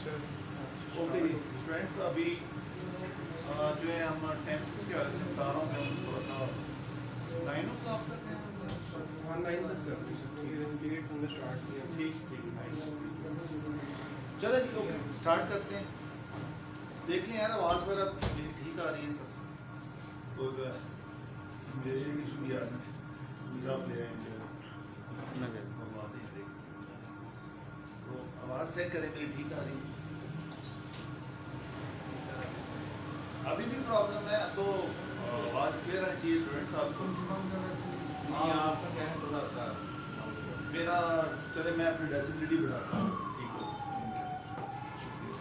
Okay students, अभी जो है हम टेंसेस के बारे में बता रहा हूँ मैं थोड़ा सा 9 o'clock तक है। हाँ 9 तक करते हैं, लेट हमने स्टार्ट किया। ठीक ठीक 9। चलो जी ओके स्टार्ट करते हैं। देख लें यार आवाज़ वगैरह ठीक आ रही है सब और मेरे इशू भी आ रहे हैं। आप ले आए तो आवाज़ चेक करें मेरी ठीक आ रही है। अभी भी प्रॉब्लम है तो आवाज़ क्लियर आनी चाहिए स्टूडेंट्स आपको। हाँ आपका क्या है थोड़ा सा मेरा चले मैं अपनी डेसिबिलिटी बढ़ाता हूँ। ठीक हो शुक्रिया।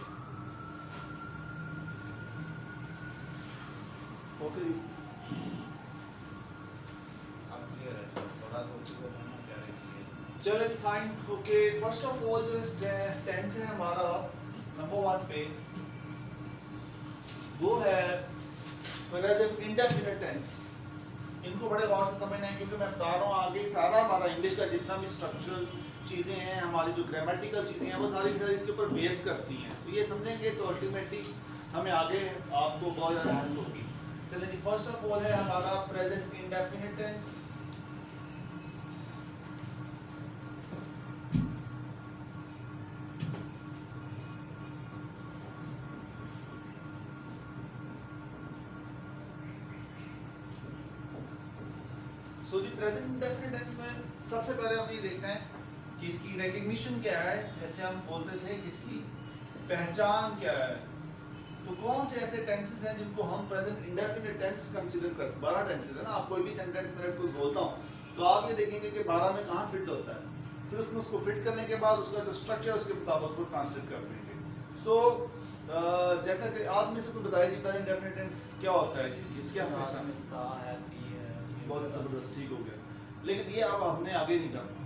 ओके आप क्लियर है सर, थोड़ा तो उसी को करना क्या रही चले fine okay. First of all जो टेंस है हमारा नंबर 1 पे वो है प्रेजेंट इंडेफिनिट टेंस। इनको बड़े गौर से समझना है क्योंकि मैं बता रहा हूँ आगे सारा हमारा इंग्लिश का जितना भी स्ट्रक्चरल चीज़ें हैं, हमारी जो ग्रामेटिकल चीज़ें हैं वो सारी की सारी इसके ऊपर बेस करती हैं। तो ये समझेंगे तो अल्टीमेटली हमें आगे आपको बहुत ज़्यादा हेल्प होगी। चलिए जी फर्स्ट ऑफ ऑल है हमारा present indefinite tense. So the present indefinite tense में सबसे पहले हमें ये देखना है कि इसकी रिकग्निशन क्या है। जैसे हम बोलते थे कि इसकी पहचान क्या है। तो कौन से ऐसे टेंसेस हैं जिनको हम प्रेजेंट इंडेफिनिट टेंस कंसीडर कर सकते हैं। 12 टेंसेस है ना। आप कोई भी सेंटेंस में कुछ बोलता हूँ तो आप ये देखेंगे कि 12 में कहाँ फिट होता है। फिर उसमें उसको फिट करने के बाद उसका जो स्ट्रक्चर उसके मुताबिक उसको ट्रांसलेट कर देंगे। सो जैसा कि आप में से कोई बताइए प्रेजेंट इंडेफिनिट टेंस क्या होता है, किसकी क्या पहचान है। ता है ती है बहुत जबरदस्त ठीक हो गया। लेकिन ये अब हमने आगे नहीं करना।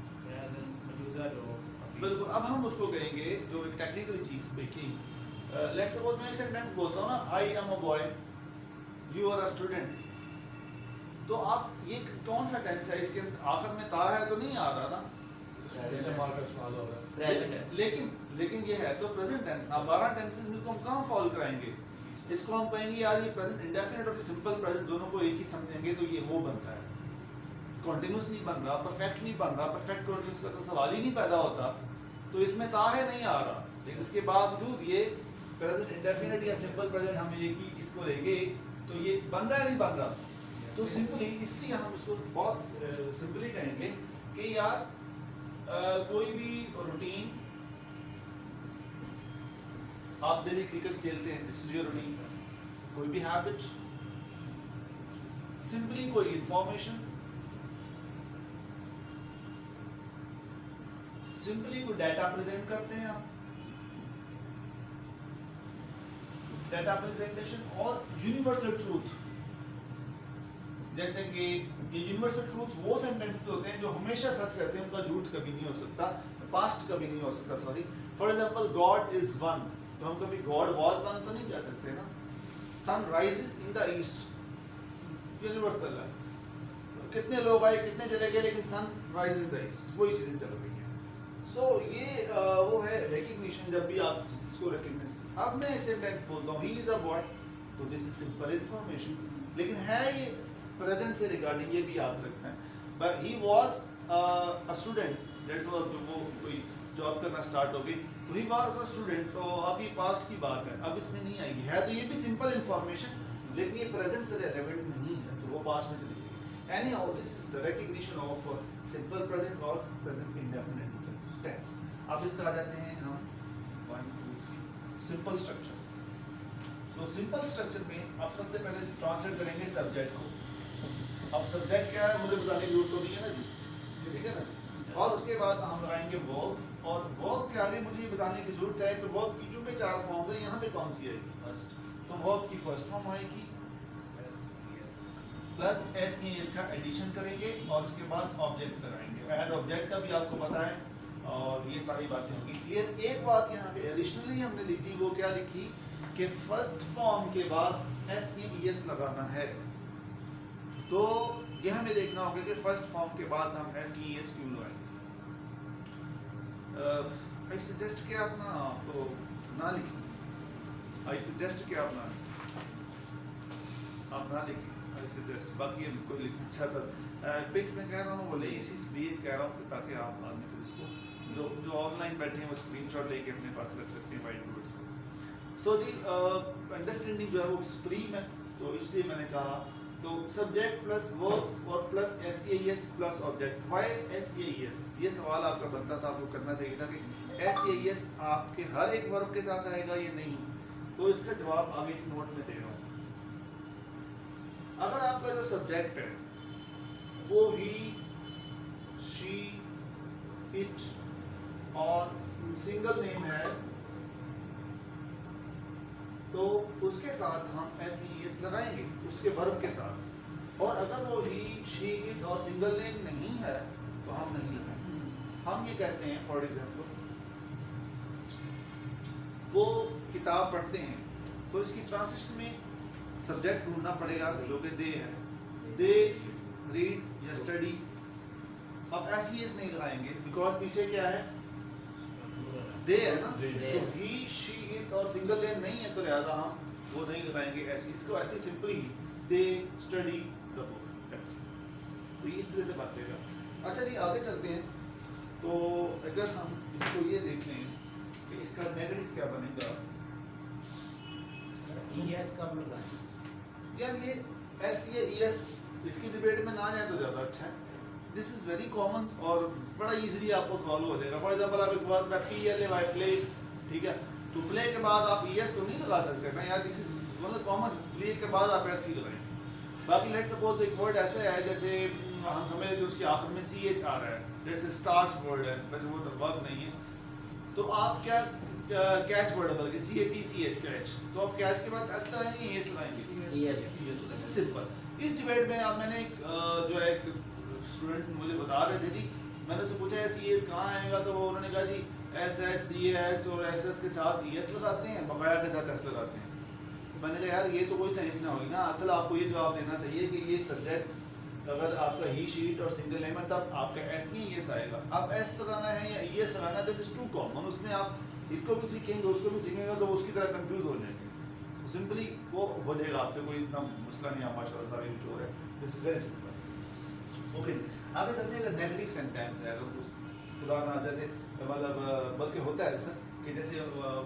मौजूदा जो अभी बिल्कुल अब हम उसको कहेंगे जो एक टेक्निकल चीज देखिए। लेट्स सपोज मैं एक सेंटेंस बोलता हूँ ना, I am a boy you are a student. तो आप ये कौन सा टेंस है, इसके आखिर में ता है तो नहीं आ रहा ना। लेकिन लेकिन ये है तो प्रेजेंट टेंस। अब 12 टेंसेस में इसको हम कहाँ फॉलो कराएंगे। इसको हम कहेंगे यार ये प्रेजेंट इंडेफिनिट और सिंपल प्रेजेंट दोनों को एक ही समझेंगे तो ये वो बनता है। कॉन्टिन्यूस नहीं बन रहा, परफेक्ट नहीं बन रहा। परफेक्ट कॉन्टिन्यूस का तो सवाल ही नहीं पैदा होता। तो इसमें ता है नहीं आ रहा। लेकिन इसके बावजूद ये प्रेजेंट इंडेफिनिट या सिंपल प्रेजेंट हम एक ही इसको लेंगे तो ये बन रहा है नहीं बन रहा। तो सिंपली इसलिए हम इसको बहुत सिंपली कहेंगे कि यार कोई भी रूटीन, आप डेली क्रिकेट खेलते हैं, दिस इज योर रूटीन। कोई भी हैबिट, सिंपली कोई इंफॉर्मेशन, सिंपली कोई डाटा प्रेजेंट करते हैं आप, डाटा प्रेजेंटेशन और यूनिवर्सल ट्रूथ। जैसे कि ये यूनिवर्सल ट्रूथ वो सेंटेंस होते हैं जो हमेशा सच रहते हैं, उनका झूठ कभी नहीं हो सकता, पास्ट कभी नहीं हो सकता sorry. For example God is one, तो हम कभी गॉड वाज वन तो नहीं कह सकते ना। Sun rises in the east, universal है। तो कितने लोग आए कितने चले गए लेकिन sun rises in the east, वही चीजें चल रही हैं। सो ये वो है रिकग्निशन। जब भी आप इसको रिकग्नाइज, अब मैं एक सेंटेंस बोलता हूँ ही इज अ बॉय, तो दिस इज सिंपल इंफॉर्मेशन। लेकिन है ये प्रेजेंट से रिगार्डिंग, ये भी याद रखना है। But he was a student, that's what वो कोई जॉब करना स्टार्ट हो गई तो ही वाज अ स्टूडेंट। तो अब ये पास्ट की बात है, अब इसमें नहीं आएगी। है तो ये भी सिंपल इंफॉर्मेशन लेकिन ये प्रेजेंट से रेलेवेंट नहीं है तो वो पास्ट में चली गई। Any how this is the recognition of simple present और प्रेजेंट इंडेफिनिट टेंस। अब इसका आ जाते हैं हम 1 2 3 सिंपल स्ट्रक्चर। तो सिंपल स्ट्रक्चर में अब सबसे पहले ट्रांसलेट करेंगे सब्जेक्ट को। अब सब्जेक्ट क्या है मुझे बताने की जरूरत तो नहीं है ना जी, ये ठीक है ना। और उसके बाद हम लगाएंगे वर्ब, और वर्ब के आगे मुझे ये बताने की जरूरत है कि वर्ब की जो भी 4 फॉर्म्स है यहाँ पे कौन सी आएगी फर्स्ट। तो वर्ब की फर्स्ट फॉर्म आएगी प्लस एस ई इसका एडिशन करेंगे और उसके बाद ऑब्जेक्ट कराएंगे। ऐड ऑब्जेक्ट का भी आपको पता है और ये सारी बातें होंगी क्लियर। एक बात यहाँ पे एडिशनली हमने लिखी, वो क्या लिखी कि फर्स्ट फॉर्म के बाद एस ई एस लगाना है। तो ये हमें देखना होगा कि फर्स्ट फॉर्म के बाद हम एस ई एस क्यों लगाएंगे। आई सजेस्ट कि आप ना तो ना लिखें, आई सजेस्ट कि आप ना लिखें, आप ना लिखें, आई सजेस्ट। बाकी कोई लिखना चाहता पिक्स में कह रहा हूँ वो ले इसलिए कह रहा हूँ कि ताकि आप बाद में फिर इसको जो ऑनलाइन बैठे हैं वो स्क्रीनशॉट लेके अपने पास रख सकते हैं वाइट बोर्ड्स को। सो दी अंडरस्टैंडिंग जो है वो स्ट्रीम है, तो इसलिए मैंने कहा तो सब्जेक्ट प्लस वर्ब और plus SEAS plus object. Why SEAS? ये सवाल आपका बनता था, आपको करना चाहिए था कि SEAS आपके हर एक वर्ब के साथ आएगा या नहीं, तो इसका जवाब आगे इस नोट में दे रहा हूँ। अगर आपका जो सब्जेक्ट है वो ही, शी, इट और सिंगल नेम है तो उसके साथ हम SEAS लगाएंगे उसके वर्ब के साथ, और अगर वो ही, शी, इट और सिंगल नेम नहीं है तो हम नहीं लगाएंगे। हम ये कहते हैं फॉर एग्जाम्पल वो किताब पढ़ते हैं तो इसकी ट्रांसलेशन में सब्जेक्ट ढूंढना पड़ेगा जो कि दे है, दे रीड या स्टडी। अब SEAS नहीं लगाएंगे बिकॉज पीछे क्या है, दे है ना, तो ही, शी, इट और सिंगल नेम नहीं है तो लिहाजा हम वो नहीं लगाएंगे SEAS को। ऐसे simply they study the book, तो इस तरह से बात करेगा। अच्छा जी आगे चलते हैं, तो अगर हम इसको ये देख लें कि इसका नेगेटिव क्या बनेगा, ES कब लगाएं? यार ये SEAS इसकी डिबेट में ना जाए तो ज़्यादा अच्छा है। दिस इज़ वेरी कॉमन और बड़ा इजीली आपको सॉल्व हो जाएगा। फॉर एग्जांपल आप एक वर्ड में PLAY प्ले, ठीक है, तो प्ले के बाद आप ES तो नहीं लगा सकते ना यार, दिस इज मतलब कॉमन, प्ले के बाद आप SE लगाएं। बाकी लेट्स सपोज एक वर्ड ऐसा है जैसे हम समझ लेते हैं उसके आखिर में CH आ रहा है, जैसे स्टार्च वर्ड है, वैसे वो वर्ब नहीं है, तो आप क्या कैच वर्ड है बल्कि CATCH कैच, तो आप कैच के बाद S लगाएंगे ES लगाएंगे, ES। तो दिस इज सिंपल। इस डिबेट में आप मैंने जो है एक स्टूडेंट मुझे बता रहे थे जी, मैंने उससे पूछा SEAS कहाँ आएगा, तो उन्होंने कहा जी SH, CH और SS के साथ ES लगाते हैं, बकाया के साथ S लगाते हैं। तो मैंने कहा यार ये तो कोई साइंस ना होगी ना, असल आपको ये जवाब देना चाहिए कि ये सब्जेक्ट अगर आपका ही, शीट और सिंगल नेम है तब आपका SEAS आएगा। आप S लगाना है या ES लगाना है, दैट इज टू कॉमन, उसमें आप इसको भी सीखेंगे उसको भी सीखेंगे तो उसकी तरह कंफ्यूज हो जाएंगे, तो सिंपली वो हो जाएगा आपसे, कोई इतना मसला नहीं। आप माशाल्लाह सारे जो है this is very simple. Okay आगे चलते हैं। अगर नेगेटिव सेंटेंस है, अगर कुछ खुदा ना जैसे मतलब बल्कि होता है सर कि जैसे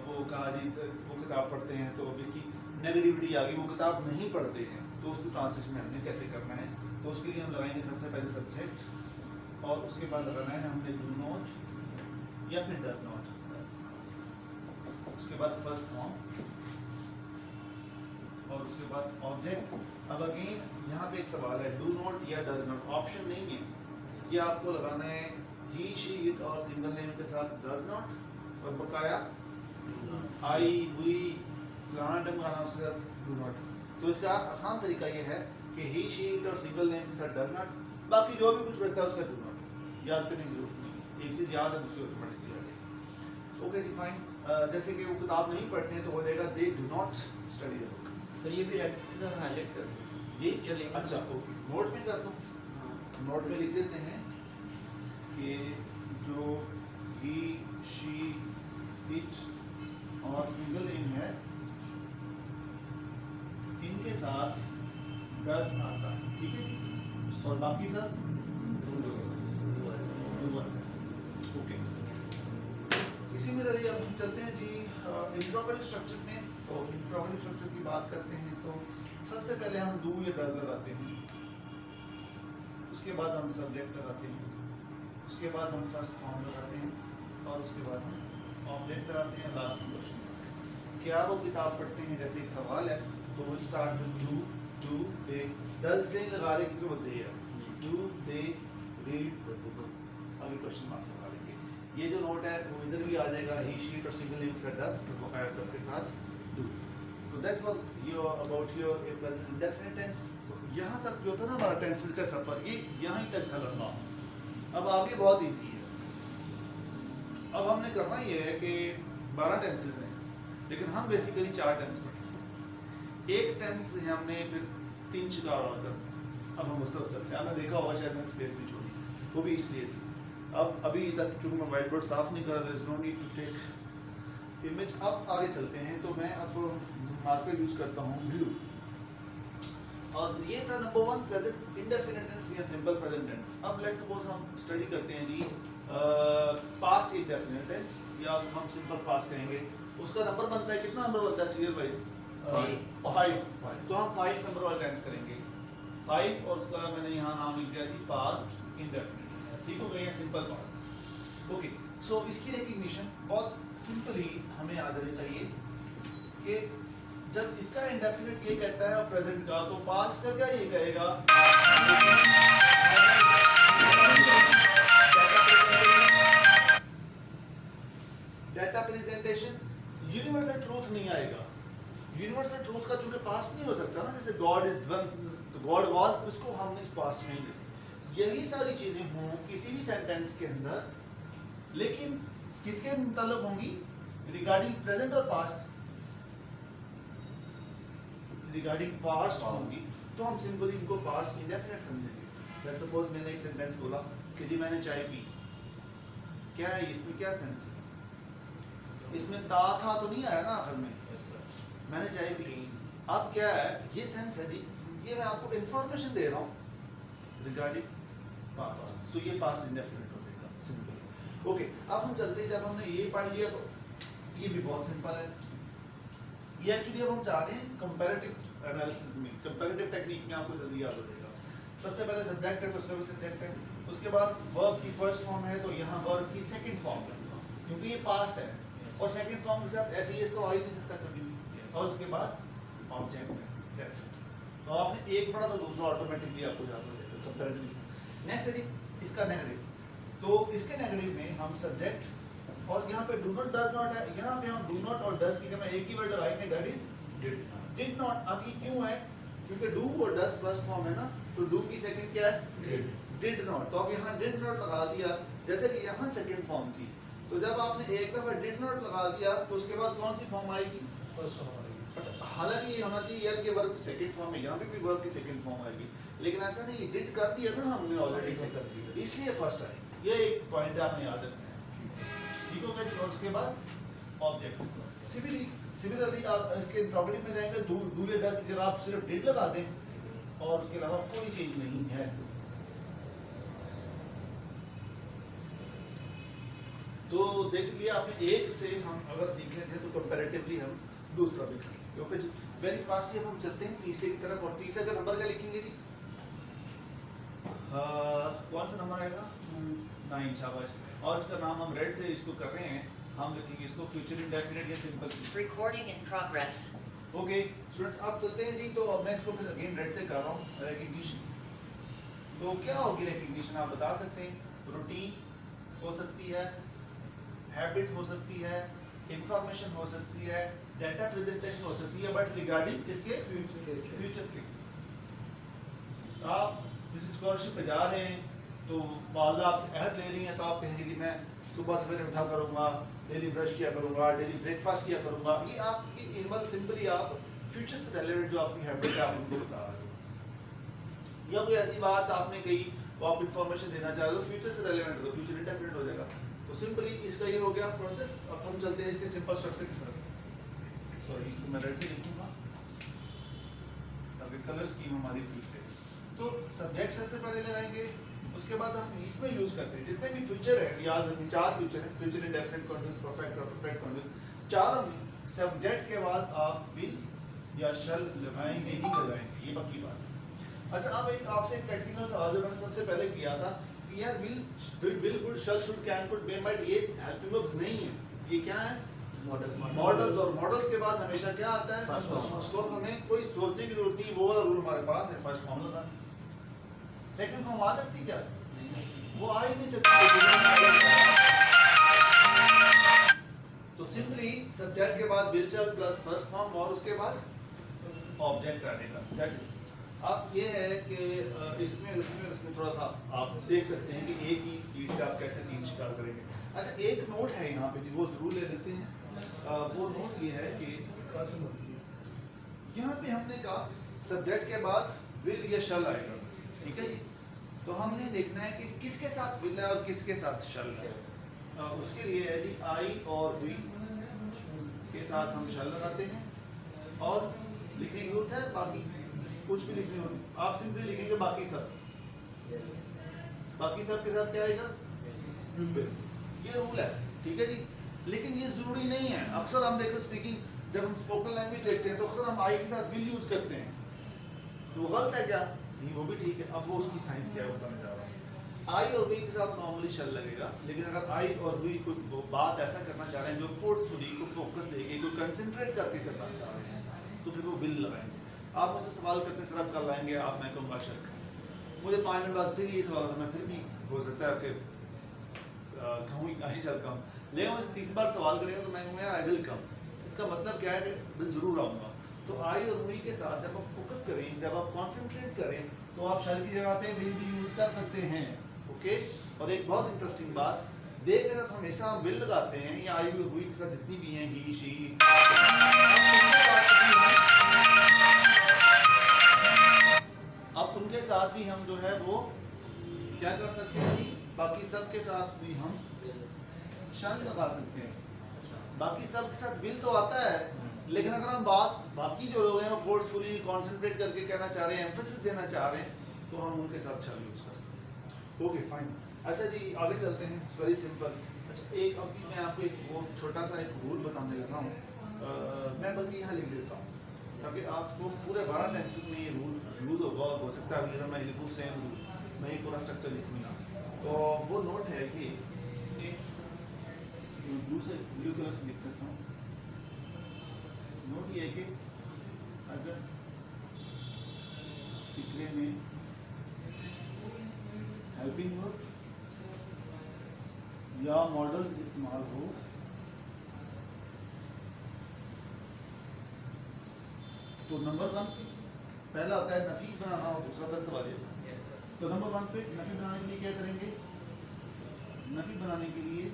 वो कहा जी वो किताब पढ़ते हैं तो इसकी नेगेटिविटी आ गई, वो किताब नहीं पढ़ते हैं, तो उसको ट्रांसलेशन में हमने कैसे करना है, तो उसके लिए हम लगाएंगे सबसे पहले सब्जेक्ट और उसके बाद लगाना है हमने डू नॉट या फिर डज नॉट, उसके बाद फर्स्ट फॉर्म और उसके बाद ऑब्जेक्ट। अब अगेन यहाँ पे एक सवाल है, डू नॉट या डज नॉट, ऑप्शन नहीं है, ये आपको लगाना है ही, शी, इट और सिंगल नेम के साथ डज नॉट और बकाया आई, वी, फलाना ढमकाना उसके साथ डू नॉट। तो इसका आसान तरीका ये है कि ही, शी, इट और सिंगल नेम के साथ डज नॉट, बाकी जो भी कुछ बचता है उससे डू नॉट। याद करने की जरूरत नहीं, एक चीज़ याद है दूसरी और पढ़ने की जरूरत है। ओके जी फाइन। जैसे कि वो किताब नहीं पढ़ते हैं तो हो जाएगा they do not study the book. Sir ये भी रेड से हाईलाइट कर दो, ये चलेगा। अच्छा ओके, नोट में कर दो, नोट में लिख देते हैं कि जो ही, शी, इट और सिंगल नेम है इनके साथ डज आता है, ठीक है जी, और बाकी सब ओके। इसी में चलिए अब हम चलते हैं जी इंट्रोगेटिव स्ट्रक्चर में। तो इंट्रोगेटिव स्ट्रक्चर की बात करते हैं तो सबसे पहले हम डू या डज लगाते हैं, उसके बाद हम सब्जेक्ट लगाते हैं, उसके बाद हम फर्स्ट फॉर्म लगाते हैं और उसके बाद हम ऑब्जेक्ट लगाते हैं, लास्ट में क्वेश्चन। क्या वो किताब पढ़ते हैं, जैसे एक सवाल है तो will start with do they, does इसलिए नहीं लगा रहे क्योंकि वो दे है, do they read the book, आगे क्वेश्चन मार्क लगा लेंगे। ये जो नोट है वो इधर भी आ जाएगा, ही, शीट और सिंगल नेम से डज बकाया सबके साथ डू। तो that was your about your present indefinite tense. यहाँ तक जो था ना हमारा टेंसेस का सफर, ये यहाँ तक था लंबा, अब आगे बहुत इजी है। अब हमने करना ये है कि 12 टेंसेस हैं लेकिन हम बेसिकली 4 टेंस पढ़ेंगे, एक टेंस से हमने फिर 3 शिकार और कर, अब हम उस तरफ चलते हैं। आपने देखा होगा शायद मैंने स्पेस भी छोड़ी, वो भी इसलिए थी। अब अभी तक चूंकि मैं व्हाइट बोर्ड साफ नहीं कर रहा था, no need to take image. अब आगे चलते हैं, तो मैं अब मार्कर यूज करता हूँ ब्लू। और ये था नंबर 1 प्रेजेंट इंडेफिनिट टेंस या सिंपल प्रेजेंट टेंस। अब लेट्स सपोज हम स्टडी करते हैं जी पास्ट इंडेफिनिट टेंस, या हम सिंपल पास्ट कहेंगे। उसका नंबर बनता है, कितना नंबर बनता है सीरियल वाइज? 5। तो हम 5 नंबर वाला टेंस करेंगे 5, और उसका मैंने यहाँ नाम लिख दिया जी पास्ट इंडेफिनिट। ठीक हो गया, सिंपल पास्ट। ओके, सो इसकी रिकग्निशन बहुत सिंपली हमें याद रहनी चाहिए कि जब इसका इंडेफिनिट ये कहता है प्रेजेंट का, तो पास्ट का क्या ये कहेगा? Data presentation. यूनिवर्सल ट्रूथ नहीं आएगा। यूनिवर्सल ट्रूथ का चूंकि पास्ट नहीं हो सकता ना, जैसे गॉड इज वन, तो गॉड वाज, उसको हमने पास्ट में ही ले सकते। यही सारी चीजें हों किसी भी सेंटेंस के अंदर, लेकिन किसके मुताल्लिक होंगी? रिगार्डिंग प्रेजेंट और पास्ट। रिगार्डिंग पास्ट होंगी, तो हम सिंपली इनको पास्ट इंडेफिनिट समझेंगे। लेट्स सपोज मैंने एक सेंटेंस बोला कि जी मैंने चाय पी। क्या है इसमें, क्या सेंस है? इसमें था तो नहीं आया ना आखिर में, मैंने चाय पी। अब क्या है, ये सेंस है जी, ये मैं आपको इंफॉर्मेशन दे रहा हूँ रिगार्डिंग पास्ट, तो ये पास्ट इंडेफिनिट हो जाएगा सिंपल। ओके, अब हम चलते हैं, जब हमने ये पढ़ लिया तो ये भी बहुत सिंपल है। ये एक्चुअली अब हम जा रहे हैं कंपैरेटिव एनालिसिस में, कंपैरेटिव टेक्निक में, आपको जल्दी याद हो जाएगा। सबसे पहले सब्जेक्ट है, तो उसका भी सब्जेक्ट है। उसके बाद वर्ब की फर्स्ट फॉर्म है, तो यहाँ वर्ब की सेकंड फॉर्म है, क्योंकि ये पास्ट है और सेकंड फॉर्म के साथ ऐसे ही तो आ ही नहीं सकता कभी भी। और उसके बाद ऑब्जेक्ट है, दैट्स इट। तो आपने एक पढ़ा तो दूसरा ऑटोमेटिकली आपको याद हो जाएगा कंपैरेटिव। नेक्स्ट है जी इसका नेगेटिव। तो इसके नेगेटिव में हम सब्जेक्ट, और यहाँ पे डू नॉट डज नॉट है, यहाँ पे हम डू नॉट और डज की जगह एक ही वर्ड लगाएंगे, दैट इज डिड नॉट। अब ये क्यों है? क्योंकि डू और डज फर्स्ट फॉर्म है ना, तो डू की सेकंड क्या है? Did not. तो अब यहाँ डिड नॉट लगा दिया, जैसे कि यहाँ सेकंड फॉर्म थी, तो जब आपने एक दफा डिड नॉट लगा दिया, तो उसके बाद कौन सी फॉर्म आएगी? फर्स्ट फॉर्म आएगी। अच्छा, हालांकि ये होना चाहिए यार कि वर्ब की सेकंड फॉर्म है, यहाँ पे भी वर्ब की सेकंड फॉर्म आएगी, लेकिन ऐसा नहीं, डिड कर दिया ना हमने ऑलरेडी से, इसलिए फर्स्ट आएगी। ये एक पॉइंट आपने याद रखना है, ठीक हो गया। और उसके बाद ऑब्जेक्ट। सिमिलरली आप इसके इंट्रोगेटिव में जाएंगे, डू या डज की जगह आप सिर्फ डिड लगा दें, और उसके अलावा कोई चीज नहीं है। तो देख लिया आपने, एक से हम अगर सीख लेते हैं तो कंपैरेटिवली हम दूसरा भी कर सकते हैं। ओके जी, वेरी फास्ट अब हम चलते हैं तीसरे की तरफ। और तीसरे का नंबर क्या लिखेंगे जी? कौन सा नंबर आएगा? 9, शाबाश। और इसका नाम हम रेड से इसको कर रहे हैं, हम लिखेंगे इसको फ्यूचर इंडेफिनिट या simple. Recording in progress. Okay students, अब चलते हैं जी। तो अब मैं इसको फिर अगेन रेड से कर रहा हूँ, रिकग्निशन। तो क्या होगी रिकग्निशन, आप बता सकते हैं? रूटीन हो सकती है, हैबिट हो सकती है, इंफॉर्मेशन हो सकती है, डेटा प्रेजेंटेशन हो सकती है, बट रिगार्डिंग किसके? फ्यूचर के। आप किसी स्कॉलरशिप पे जा रहे हैं, तो वालदा आपसे अहद ले रही हैं, तो आप कहेंगे कि मैं सुबह सवेरे उठा करूंगा, डेली ब्रश किया करूंगा, डेली ब्रेकफास्ट किया करूंगा। ये आपकी इनवल सिंपली आप फ्यूचर से रिलेटेड जो आपकी हैबिट है आप उनको बता रहे हो, या कोई ऐसी बात आपने कही वो आप इंफॉर्मेशन देना चाह रहे हो, फ्यूचर से रिलेवेंट हो, तो फ्यूचर इंडेफिनिट हो जाएगा। तो सिंपली इसका ये हो गया प्रोसेस। अब हम चलते हैं इसके सिंपल स्ट्रक्चर की तरफ। सॉरी, इसको मैं रेड से लिखूंगा ताकि कलर स्कीम हमारी ठीक है। तो सब्जेक्ट सबसे पहले लगाएंगे, उसके बाद हम इसमें यूज करते हैं जितने भी फ्यूचर है, याद रखिए 4 फ्यूचर है, फ्यूचर इंडेफिनिट, कंटीन्यूअस, परफेक्ट और परफेक्ट कंटीन्यूअस। चारों में सब्जेक्ट के बाद आप विल या शल लगाएंगे ही लगाएंगे, ये पक्की बात है। अच्छा, अब एक आपसे एक टेक्निकल सवाल जो मैंने सबसे पहले किया था कि यार will could, shall, should, can, could, may, might, ये हेल्पिंग वर्ब्स नहीं है, ये क्या है? मॉडल्स। और मॉडल्स के बाद हमेशा क्या आता है? First form. उसको हमें कोई सोचने की जरूरत नहीं, वो वाला रूल हमारे पास है, फर्स्ट फॉर्म लगाना। सेकंड फॉर्म आ सकती क्या? वो आ ही नहीं सकती। तो सिंपली सब्जेक्ट के बाद will, shall plus first form, और उसके बाद ऑब्जेक्ट आएगा, दैट इज। अब ये है कि इसमें थोड़ा सा आप देख सकते हैं कि एक ही चीज से आप कैसे 3 शिकार करेंगे। अच्छा, एक नोट है यहाँ पे, वो जरूर ले लेते हैं। वो नोट ये है कि यहाँ पे हमने कहा सब्जेक्ट के बाद विल या शल आएगा, ठीक है जी। तो हमने देखना है कि किसके साथ विल है और किसके साथ शल है। उसके लिए है जी आई और वी साथ हम शल लगाते हैं और लिखने की जरूरत है, बाकी कुछ भी लिखने होती, आप सिंपली लिखेंगे बाकी सब के साथ क्या आएगा, will। ये रूल है, ठीक है जी। लेकिन ये जरूरी नहीं है, अक्सर हम देखो स्पीकिंग जब हम स्पोकन लैंग्वेज देखते हैं तो अक्सर हम आई के साथ विल यूज करते हैं, तो गलत है क्या, नहीं वो भी ठीक है। अब वो उसकी साइंस क्या है बताने जा रहा हूँ। आई और वी के साथ नॉर्मली शल लगेगा, लेकिन अगर आई और वी कोई बात ऐसा करना चाह रहे हैं जो फोर्सफुली को फोकस लेके कोई कंसंट्रेट करके करना चाह रहे हैं तो फिर वो विल लगाएंगे। आप मुझसे सवाल करते हैं सर आप कल लाएंगे, आप मैं कहूँगा शल, मुझे 5 मिनट बाद फिर ये सवाल होता, मैं फिर भी हो सकता है कि कहूँ आई शल कम, लेकिन मुझे तीसरी बार सवाल करेगा तो मैं कहूँगा आई विल कम। इसका मतलब क्या है कि मैं ज़रूर आऊँगा। तो आई और वी के साथ जब आप फोकस करें, जब आप कॉन्सेंट्रेट करें तो आप शल की जगह पे विल भी यूज़ कर सकते हैं, ओके। और एक बहुत इंटरेस्टिंग बात, दे के साथ हमेशा हम विल लगाते हैं, या आई और वी के साथ जितनी भी हैं, ही शी, अब उनके साथ भी हम जो है वो क्या कर सकते हैं जी, बाकी सब के साथ भी हम शल लगा सकते हैं। बाकी सब के साथ विल तो आता है, लेकिन अगर हम बात बाकी जो लोग हैं वो फोर्सफुली कॉन्सेंट्रेट करके कहना चाह रहे हैं, एम्फेसिस देना चाह रहे हैं, तो हम उनके साथ शल यूज कर सकते हैं, ओके फाइन। अच्छा जी आगे चलते हैं, इट्स वेरी सिंपल। अच्छा एक अभी मैं आपको एक वो छोटा सा एक रूल बताने लगा हूँ, मैं बल्कि यहाँ लिख देता हूँ ताकि आपको पूरे 12 टेंसेस में ये रूल यूज होगा, और हो सकता है अगले दिन मैं लिखूँ सेम रूल, मैं ये पूरा स्ट्रक्चर लिखूँगा। तो वो नोट है कि ब्लू कलर से लिख देता हूँ। नोट ये है कि अगर फिक्रे में हेल्पिंग वर्ब या मॉडल्स इस्तेमाल हो तो नंबर 1 पहला होता है नफी बनाना और दूसरा बस सवालिया। Yes, sir. तो नंबर 1 पे नफी बनाने के लिए क्या करेंगे, नफी बनाने के लिए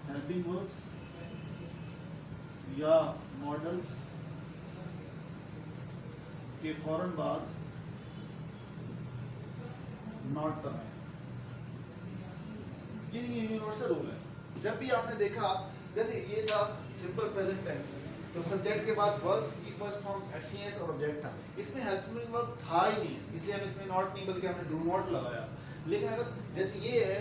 हेल्पिंग वर्ब्स या मॉडल्स के फौरन बाद नॉट बनाएं। ये यूनिवर्सल रूल है। जब भी आपने देखा, जैसे ये था सिंपल प्रेजेंट टेंस, तो सब्जेक्ट के बाद वर्ब की फर्स्ट फॉर्म एसईएस और ऑब्जेक्ट था, इसमें हेल्पिंग वर्ब था ही नहीं, इसलिए हम इसमें नॉट नहीं बल्कि हमने डू नॉट लगाया। लेकिन अगर जैसे ये है,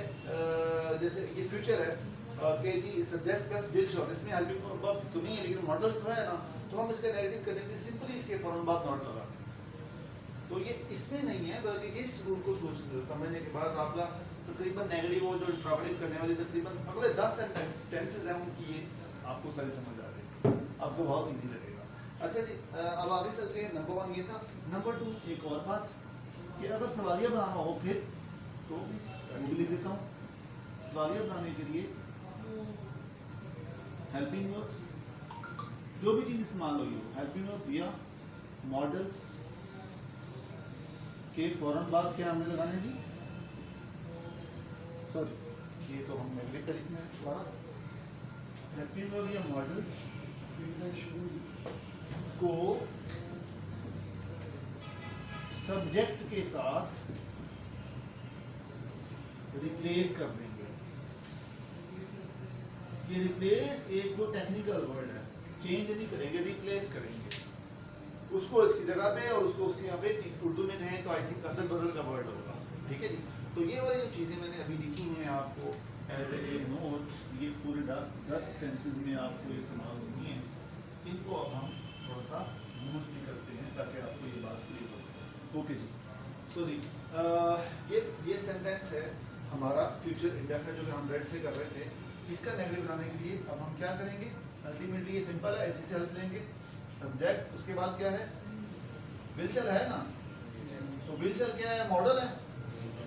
जैसे ये फ्यूचर है कि जी सब्जेक्ट प्लस विल शॉट, इसमें हेल्पिंग वर्ब तो नहीं है लेकिन मॉडल्स तो है ना, तो हम इसका नेगेटिव करने के लिए सिंपली इसके फौरन बाद नॉट लगा। तो ये इसमें नहीं है, बल्कि इस रूल को समझने के बाद आपका तकरीबन नेगेटिव और जो इंट्रोगेटिव करने वाली तकरीबन अगले 10 टेंसेस हैं उनकी ये आपको सारी समझ आ गई, आपको बहुत इजी लगेगा। अच्छा जी अब आगे चलते हैं। नंबर 1 ये था। नंबर 2 एक और बात कि अगर सवालिया बनाना हो फिर तो वो भी लिख देता हूँ। सवालिया बनाने के लिए हेल्पिंग वर्ब्स, जो भी चीज़ इस्तेमाल हुई हो, हेल्पिंग वर्ब्स या मॉडल्स के फौरन बाद क्या हमने लगाने जी, सॉरी ये तो हम नेगेटिव तरीके में दोबारा, हेल्पिंग वर्ब या मॉडल्स को सब्जेक्ट के साथ रिप्लेस कर देंगे। ये रिप्लेस एक तो टेक्निकल वर्ड है, चेंज नहीं करेंगे, रिप्लेस करेंगे उसको इसकी जगह पे, और उसको उसके यहाँ पे उर्दू में कहें तो आई थिंक अदल बदल का वर्ड होगा, ठीक है जी। तो ये वाली जो चीज़ें मैंने अभी लिखी हैं आपको एज ए नोट, ये पूरे 10 टेंसेस में आपको इस्तेमाल होनी है, इनको अब हम थोड़ा सा यूज भी करते हैं ताकि आपको ये बात क्लियर हो। ओके जी, सो जी ये सेंटेंस है हमारा फ्यूचर इंडेफिनिट जो कि हम रेड से कर रहे थे। इसका नेगेटिव बनाने के लिए अब हम क्या करेंगे, अल्टीमेटली ये सिंपल है, इसी से हेल्प लेंगे। सब्जेक्ट, उसके बाद क्या है, विलचल है ना, तो विलचल क्या है, मॉडल है,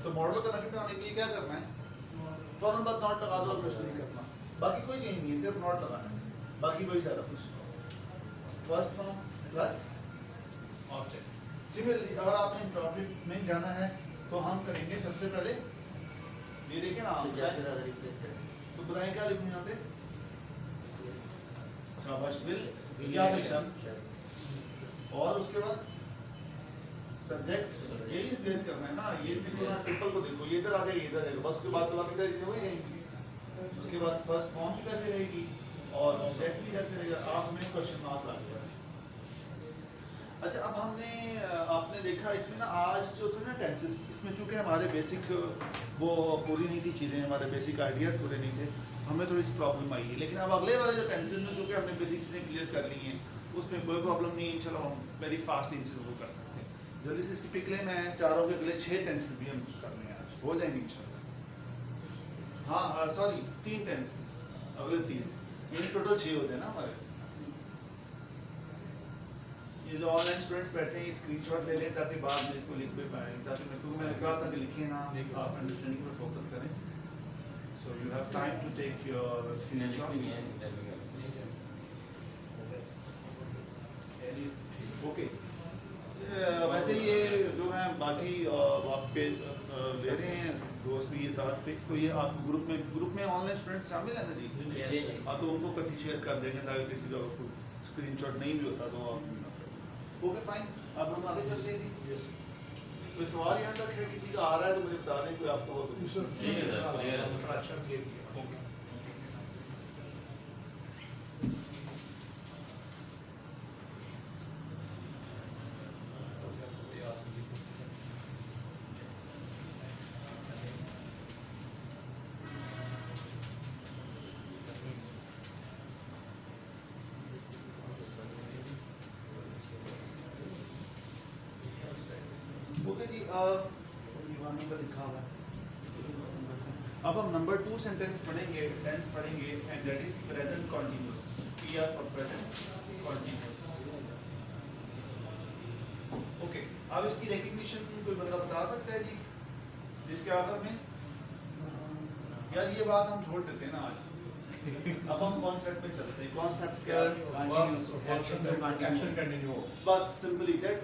तो मॉडल का नफी बनाने के लिए क्या करना है, फौरन बाद नॉट लगा दो, कुछ नहीं करना, बाकी कोई चेंज नहीं है, सिर्फ नॉट लगाना है, बाकी वही सारा कुछ, first form plus object. Similarly अगर आपने इंट्रोगेटिव में जाना है तो हम करेंगे सबसे पहले, ये देखें ना आप तो बताएं क्या लिखूं यहाँ पे, शाबाश, विल या मिशन, और उसके बाद सब्जेक्ट, यही रिप्लेस करना है ना, ये देखो ना, सिंपल को देखो, ये इधर आ जाएगी, इधर आएगा, बस उसके बाद तो बाकी सारी चीजें वही रहेंगी। उसके बाद फर्स्ट फॉर्म भी वैसे रहेगी और एग्जैक्टली कैसे रहेगा, आप हमें क्वेश्चन मार्क आ गया। अच्छा, अब हमने आपने देखा इसमें ना आज जो थे ना टेंसेस, इसमें चूंकि हमारे बेसिक वो पूरी नहीं थी चीज़ें, हमारे बेसिक आइडियाज़ पूरे नहीं थे, हमें थोड़ी सी प्रॉब्लम आई है। लेकिन अब अगले वाले जो टेंसेस में चूंकि हमने बेसिक चीज़ें क्लियर कर ली हैं, उसमें कोई प्रॉब्लम नहीं है। इंशाल्लाह हम वेरी फास्ट इन चीज़ों को कर सकते हैं। जल्दी से इसकी पिक लें, मैं चारों के अगले 6 टेंसेस भी हम कर लें, आज हो जाएंगे इंशाल्लाह। हाँ सॉरी 3 टेंसेस, अगले 3 यानी टोटल 6 होते हैं ना हमारे। ये जो ऑनलाइन स्टूडेंट्स बैठे हैं स्क्रीनशॉट ले लें ताकि बाद में इसको लिख भी पाएँ, ताकि मैंने कहा था कि लिखिए ना, आप अंडरस्टैंडिंग पर फोकस करें। So you have time to take your screenshot. Okay, वैसे ये जो है बाकी आप पे ले रहे हैं दोस्त भी ये साथ पिक्स, तो ये आप ग्रुप में ऑनलाइन स्टूडेंट्स शामिल है ना जी? हाँ, तो उनको कभी शेयर कर देंगे ताकि किसी का स्क्रीनशॉट नहीं भी होता तो आप। ओके फाइन, अब हम आगे चलते हैं जी। कोई सवाल यहाँ तक है किसी का आ रहा है तो मुझे बता दें, कोई आपको हो तो। ओके जी, नंबर लिखा हुआ है। अब हम नंबर 2 सेंटेंस पढ़ेंगे, टेंस पढ़ेंगे, and that is present continuous. PR for present continuous. Okay, अब इसकी रिकग्निशन कोई बंदा बता सकता है जी जिसके आखिर में? यार ये बात हम छोड़ देते हैं ना आज। अब हम कॉन्सेप्ट में चलते हैं। कॉन्सेप्ट क्या है? Action continue. बस सिंपली दैट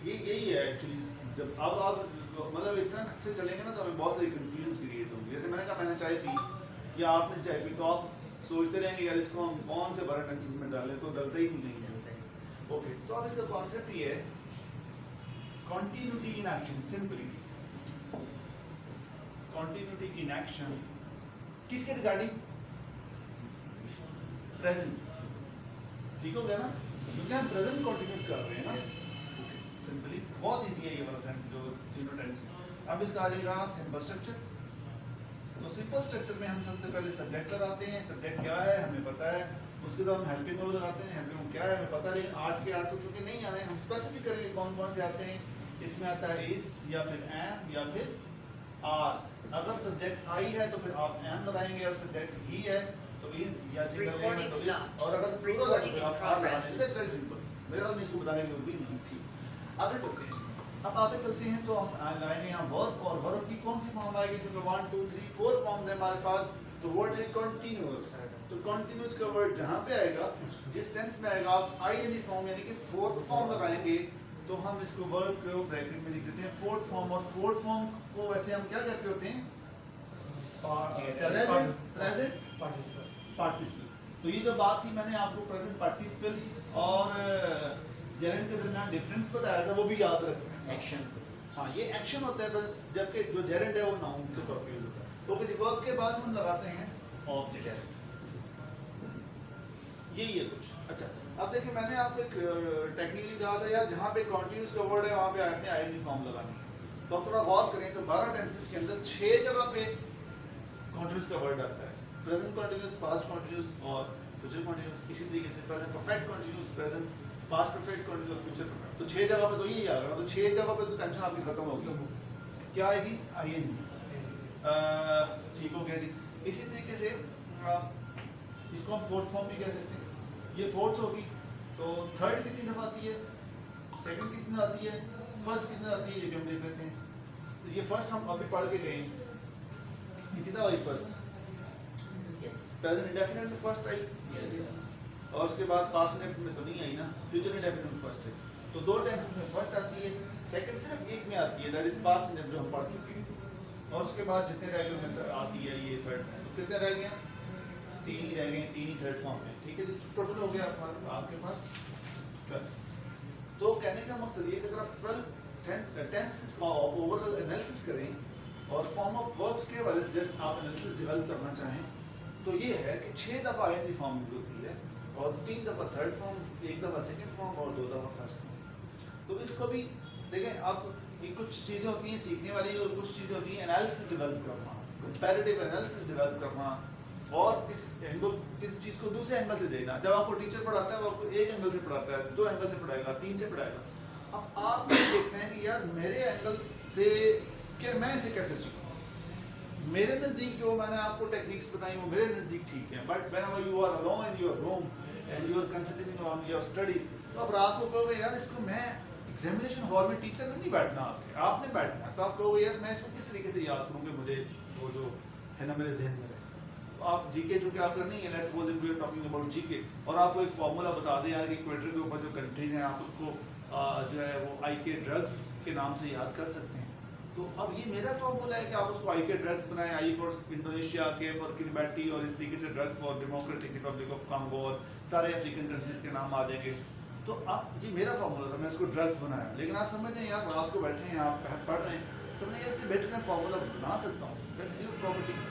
ये यही है एक्चुअली। जब अब आप मतलब इस तरह से चलेंगे ना तो हमें बहुत सारी कंफ्यूजन क्रिएट होगी। जैसे मैंने कहा मैंने चाय पी या आपने चाय पी, तो आप सोचते रहेंगे यार इसको हम कौन से बड़े टेंसेस में डालें, तो डलता ही नहीं है। ओके, तो अब इसका कॉन्सेप्ट ये है continuity in action. Simply continuity in action किसके रिगार्डिंग? प्रेजेंट। ठीक हो गया ना, क्योंकि हम प्रेजेंट कंटिन्यूस कर रहे हैं ना। सिंपली बहुत इजी है ये वाला सेंटेंस जो तीनों टेंस है। अब इसका आ जाएगा सिंपल स्ट्रक्चर। तो सिंपल स्ट्रक्चर में हम सबसे पहले सब्जेक्ट लगाते हैं। सब्जेक्ट क्या है हमें पता है, उसके बाद हम हेल्पिंग वर्ब लगाते हैं। हेल्पिंग वर्ब क्या है हमें पता है, लेकिन आज के 8 तो चूंकि नहीं आने, हम स्पेसिफिक करेंगे कौन कौन से आते हैं। इसमें आता है इज या फिर एम या फिर आर। अगर सब्जेक्ट आई है तो फिर आप एम लगाएंगे, अगर सब्जेक्ट ही है तो इज या सिंगल नेम है तो इज, और अगर प्लूरल है तो फिर आप आर लगाएंगे। That's very simple. मेरे ख्याल में इसको बताने की जरूरत भी नहीं थी। आगे चलते हैं। अब आगे चलते हैं तो हम लाएंगे यहाँ वर्ब, और वर्ब की कौन सी फॉर्म आएगी? जो 1 2 3 4 फॉर्म है हमारे पास। तो वर्ड है कंटीन्यूअस। तो कंटीन्यूअस का वर्ड जहाँ पे आएगा, जिस टेंस में आएगा, आप आईएनजी फॉर्म यानी कि 4th फॉर्म लगाएंगे तो हम इसको वर्ब को ब्रैकेट में लिख देते हैं 4th फॉर्म। और 4th फॉर्म को वैसे हम क्या कहते होते हैं? Present participle. तो ये जो बात थी मैंने आपको प्रेजेंट पार्टिसिपल और जेरेंड के दरमियान डिफरेंस बताया था, वो भी याद रखना। एक्शन। हाँ, ये एक्शन होता है, जबकि जो जेरेंड है वो नाउन के तौर पे यूज होता है। ओके जी, वर्ब के बाद हम लगाते हैं ऑब्जेक्ट। यही है कुछ। अच्छा, अब देखिए मैंने आपको एक टेक्निकली कहा था यार, जहाँ पे कंटीन्यूअस का वर्ड है वहाँ पे आपने आईएनजी फॉर्म लगानी है। तो आप थोड़ा गौर करें तो 12 टेंसेस के अंदर 6 जगह पे कंटीन्यूअस का वर्ड आता है। प्रेजेंट कंटीन्यूअस, पास्ट कंटीन्यूअस और फ्यूचर कंटीन्यूअस। इसी तरीके से present perfect continuous, present past perfect continuous, future perfect. तो 6 जगह पे तो यही आ रहा है। तो 6 जगह पे तो टेंशन आपकी खत्म होगी। क्या आएगी? आईएनजी। ठीक हो गया जी। इसी तरीके से इसको हम 4th फॉर्म भी कह सकते हैं। ये 4th होगी। तो 3rd कितनी दफा आती है, 2nd कितनी आती है, 1st कितनी आती है, ये भी हम देख लेते हैं। ये 1st हम अभी पढ़ के गए, कितना आई 1st? प्रेजेंट इंडेफिनिट में 1st आई। और उसके बाद पास्ट इंडेफिनिट में तो नहीं आई ना, फ्यूचर इंडेफिनिट में 1st है। तो 2 टेंसेस में 1st आती है, 2nd सिर्फ एक में आती है, दैट इज पास्ट इंडेफिनिट जो हम पढ़ चुके हैं। और उसके बाद जितने रह गए उनमें आती है ये 3rd फॉर्म। तो कितने रह गए? 3 ही रह गए, 3 ही 3rd फॉर्म में। ठीक है जी, टोटल हो गया आपके पास 12। तो कहने का मकसद ये कि अगर आप 12 टेंसेस का ओवरऑल एनालिसिस करें और फॉर्म ऑफ वर्ब्स के हवाले से जस्ट आप एनालिसिस डेवलप करना चाहें तो ये है कि 6 दफ़ा आइंदी फॉर्म यूज होती है और 3 दफ़ा थर्ड फॉर्म, 1 दफ़ा सेकंड फॉर्म और 2 दफ़ा फर्स्ट फॉर्म। तो इसको भी देखें, अब ये कुछ चीज़ें होती हैं सीखने वाली और कुछ चीज़ें होती हैं एनालिसिस डेवलप करना, कंपैरेटिव एनालिसिस डेवलप करना और किसी चीज़ को दूसरे एंगल से देखना। जब आपको टीचर पढ़ाता है वो आपको एक एंगल से पढ़ाता है, 2 एंगल से पढ़ाएगा, 3 से पढ़ाएगा। अब आप ये देखते हैं कि यार मेरे एंगल से क्या मैं इसे कैसे सीखूँ। मेरे नज़दीक जो मैंने आपको टेक्निक्स बताई वो मेरे नज़दीक ठीक है, but whenever you are alone in your room and you are considering on your studies, तो आप रात को कहोगे यार इसको मैं एग्जामिनेशन हॉल में टीचर ने नहीं बैठना, आपने बैठना है। तो आप कहोगे यार मैं इसको किस तरीके से याद करूँगा, मुझे वो जो है ना मेरे जहन में रहे। तो आप जीके जो कि आप करनी है, let's suppose if we are talking about GK, और आपको एक फार्मूला बता दें यार कि इक्वेटर के ऊपर जो कंट्रीज हैं आप उसको जो है वो आई के ड्रग्स के नाम से याद कर सकते हैं। तो अब ये मेरा फार्मूला है कि आप उसको आई के ड्रग्स बनाएं, आई फॉर इंडोनेशिया, के फॉर किरिबाटी और इस तरीके से drugs for democratic Republic of Congo और सारे अफ्रीकन कंट्रीज के नाम आ जाएंगे। तो अब ये मेरा फार्मूला था, मैं इसको ड्रग्स बनाया। लेकिन आप समझते हैं यार रात को बैठे हैं, आप पढ़ रहे हैं, तो मैं इससे बेहतर मैं फार्मूला बना सकता हूँ। That's your property.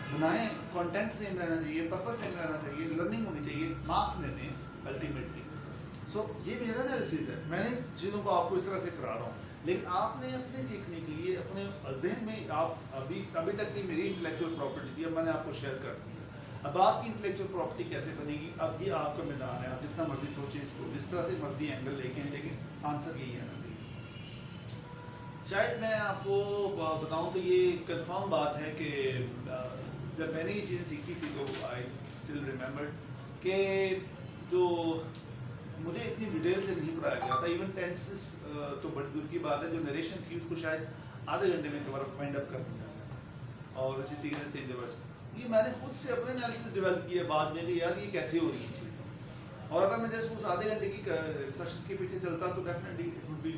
बनाएं, कंटेंट सेम रहना चाहिए, पर्पस सेम रहना चाहिए, लर्निंग होनी चाहिए, मार्क्स देने हैं अल्टीमेटली। सो ये मेरा एनालिसिस है, मैंने इस चीज़ों को आपको इस तरह से करा रहा हूँ। लेकिन आपने अपने सीखने के लिए अपने जहन में आप अभी तक की मेरी इंटेलेक्चुअल प्रॉपर्टी थी, अब मैंने आपको शेयर कर दी है। अब आपकी इंटेलेक्चुअल प्रॉपर्टी कैसे बनेगी, अब ये आपका मैदान है, आप जितना मर्जी सोचें इसको, जिस तरह से मर्जी एंगल लेके हैं, लेकिन आंसर यही आना चाहिए। शायद मैं आपको बताऊं तो ये कंफर्म बात है कि जब मैंने ये चीज़ें सीखी थी तो आई स्टिल रिमेंबर कि जो मुझे इतनी डिटेल से नहीं पढ़ाया गया था। इवन टेंसेस तो बड़ी दूर की बात है, जो नरेशन थी उसको शायद आधे घंटे में कवर फाइंड अप कर दिया था। और इसी तरीके से चेंज वर्ड्स, ये मैंने खुद से अपने एनालिसिस डेवलप किया बाद में कि यार ये कैसे हो रही है चीज़ें। और अगर मैं जस्ट उस आधे घंटे की इंस्ट्रक्शंस के पीछे चलता तो definitely it would be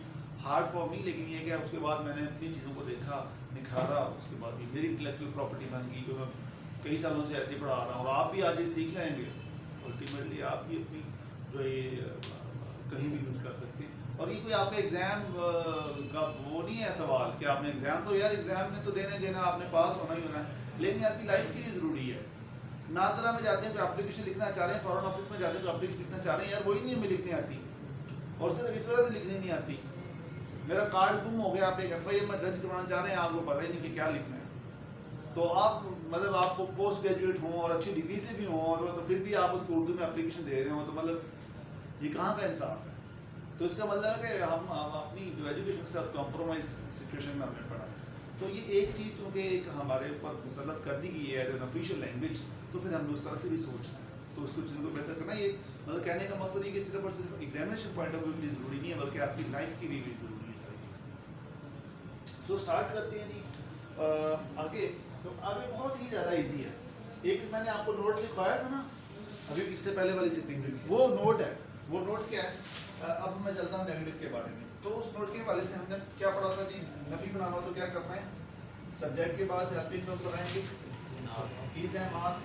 hard for me. लेकिन ये क्या, उसके बाद मैंने अपनी चीज़ों को देखा, निखारा, उसके बाद ये मेरी इंटेलेक्चुअल प्रॉपर्टी बन गई, जो मैं कई सालों से ऐसे पढ़ा रहा हूँ। और आप भी आज ये सीख लेंगे, अल्टीमेटली आप भी अपनी जो ये कहीं भी यूज़ कर सकते हैं। और ये कोई आपका एग्ज़ाम का वो नहीं है सवाल कि आपने एग्ज़ाम, तो यार एग्ज़ाम में तो देना आपने पास होना ही होना है, लेकिन आपकी लाइफ के लिए ज़रूरी है। नादरा में जाते हैं तो एप्लीकेशन लिखना चाह रहे हैं, फॉरेन ऑफिस में जाते हैं तो एप्लीकेशन लिखना चाह रहे हैं, यार वही नहीं हमें लिखनी आती, और सिर्फ इस वजह से लिखनी नहीं आती। मेरा कार्ड गुम हो गया, आप एक FIR में दर्ज करवाना चाह रहे हैं, आपको पता ही नहीं कि क्या लिखना है। तो आप मतलब आपको पोस्ट ग्रेजुएट हों और अच्छी डिग्री से भी हों और तो फिर भी आप उसको उर्दू में एप्लीकेशन दे रहे हो, तो मतलब ये कहाँ का इंसाफ है। तो इसका मतलब है कि हम अपनी जो एजुकेशन के साथ कॉम्प्रोमाइज सिचुएशन में हमने पढ़ा। तो ये एक चीज़ चूँकि एक हमारे ऊपर मुसलत कर दी गई है एज एन ऑफिशियल लैंग्वेज, तो फिर हमने उस तरह से भी सोचना है, तो उसको चीज़ों को बेहतर करना। ये मतलब कहने का मकसद ये कि सिर्फ और सिर्फ एग्जामिनेशन पॉइंट ऑफ व्यू के लिए ज़रूरी नहीं है, बल्कि आपकी लाइफ के लिए भी ज़रूरी है सारी। सो स्टार्ट करते हैं जी आगे। तो आगे बहुत ही ज़्यादा ईजी है। एक मैंने आपको नोट लिखवाया था ना अभी इससे पहले वाली सिटिंग में, वो नोट है। वो नोट क्या है, अब मैं चलता हूँ नेगेटिव के बारे में। तो उस नोट के हवाले से हमने क्या पढ़ा था जी, नफी बनाना तो क्या करना है, सब्जेक्ट के बाद हेल्पिंग वर्ब लगाएंगे, इज है मार,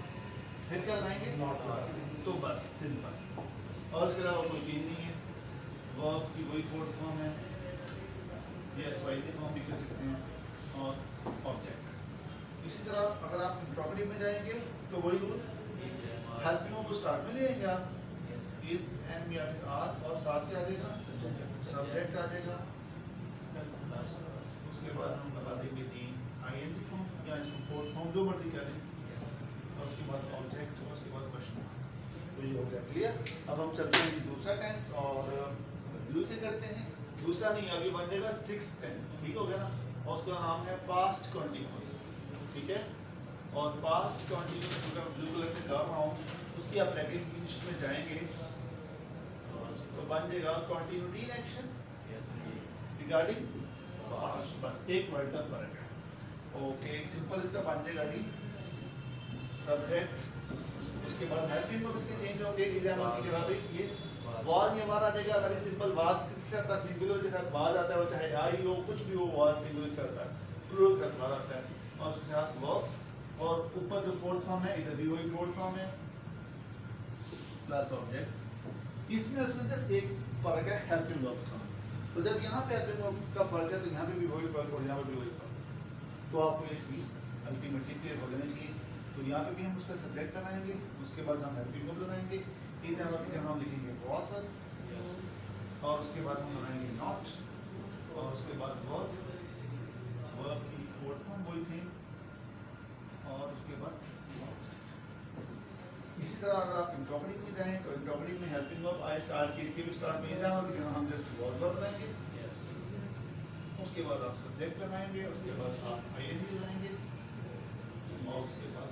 फिर क्या लगाएंगे नॉट, तो बस सिंपल। और उसके अलावा कोई चीज़ नहीं है, वर्ब की वही फोर्थ फॉर्म है, या इसको फॉर्म भी कर सकते हैं, और ऑब्जेक्ट। इसी तरह अगर आप इंट्रोगेटिव में जाएंगे तो वही रूल, हेल्पिंग वर्ब को स्टार्ट में लेंगे आप, इज एम या फिर आर, और साथ क्या आ जाएगा, सब्जेक्ट आ जाएगा। उसके बाद हम लगा देंगे ING फॉर्म या इसको फोर्थ फॉर्म जो मर्जी करें, और उसके बाद ऑब्जेक्ट, और उसके बाद क्वेश्चन। तो ये हो गया क्लियर। अब हम चलते हैं जी दूसरा टेंस, और ब्लू से करते हैं। दूसरा नहीं, अभी बन जाएगा सिक्स्थ टेंस, ठीक हो गया ना, और उसका नाम है पास्ट कंटिन्यूअस, ठीक है। और पास्ट कंटिन्यूअस जो मैं ब्लू कलर से कर रहा हूँ, उसकी आप इंग्लिश में जाएंगे तो बन जाएगा continuity in action regarding past, बस एक वर्ड का फर्क है। ओके, सिंपल इसका बन जाएगा जी सब्जेक्ट, उसके बाद हेल्पिंग वर्ब इसके चेंज होंगे, एग्जाम्पल की जगह पे ये वाज ये हमारा आ जाएगा। वेरी सिंपल, वाज किसके साथ आता है, सिंगुलर के साथ वाज आता है, वो चाहे आई हो कुछ भी हो, वाज सिंगुलर के साथ आता है, प्लूरल के साथ वाज आता है, और उसके साथ वर्ब, और ऊपर जो फोर्थ फॉर्म है इधर भी वही फोर्थ फॉर्म है प्लस ऑब्जेक्ट। इसमें उसमें जस्ट एक फर्क है हेल्पिंग वर्ब का। तो जब यहाँ पे हेल्पिंग वर्ब का फर्क है तो यहाँ पे भी वही फर्क और यहाँ पे भी वही फर्क। तो आपको ये चीज़ अल्टीमेटली क्लियर हो जानी चाहिए। तो यहाँ पे भी हम उसका सब्जेक्ट लगाएंगे, उसके बाद हम हेल्पिंग वर्ब लगाएंगे, इस जगह पे हम लिखेंगे was वर्ब, और उसके बाद हम लगाएंगे नॉट, और उसके बाद वर्ब, वर्ब की फोर्थ फॉर्म वही सेम, और उसके बाद not। इसी तरह अगर आप इंट्रोगेटिव में जाएं तो इंट्रोगेटिव में हेल्पिंग वर्ब आई स्टार्ट की, इसके भी स्टार्ट में जहाँ हम जस्ट was वर्ब लगाएंगे, उसके बाद आप सब्जेक्ट लगाएंगे, उसके बाद आप ing लगाएंगे, और उसके बाद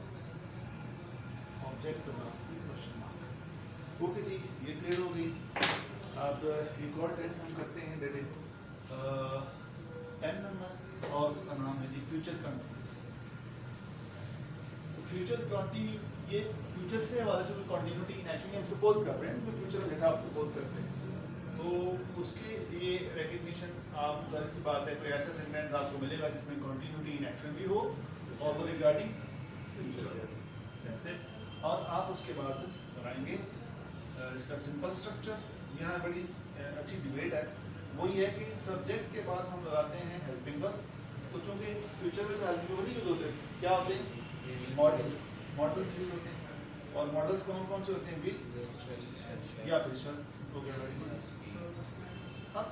ऑब्जेक्ट क्वेश्चन मार्क। ओके जी, ये क्लियर हो गई। अब एक और टेंस हम करते हैं, दैट इज 10 नंबर, और उसका नाम है जी फ्यूचर कंटिन्यूस। तो फ्यूचर कंटिन्यू, ये फ्यूचर से हवाले से कंटिन्यूटी एक्चुअली हम सपोज कर रहे हैं, तो फ्यूचर के हिसाब से सपोज करते हैं, तो उसके लिए रिकग्निशन आप जाहिर सी बात है कोई ऐसा सेंटेंस आपको मिलेगा जिसमें कंटिन्यूटी इन एक्शन भी हो और वो रिगार्डिंग फ्यूचर, और आप उसके बाद बनाएंगे इसका सिंपल स्ट्रक्चर। यहाँ बड़ी अच्छी डिबेट है, वो ये है कि सब्जेक्ट के बाद हम लगाते हैं हेल्पिंग वर्ब, तो चूँकि फ्यूचर में जो हेल्पिंग वर्ब नहीं यूज होते, क्या होते हैं मॉडल्स, मॉडल्स यूज होते हैं, और मॉडल्स कौन कौन से होते हैं, विल या फिर शल वगैरह। अब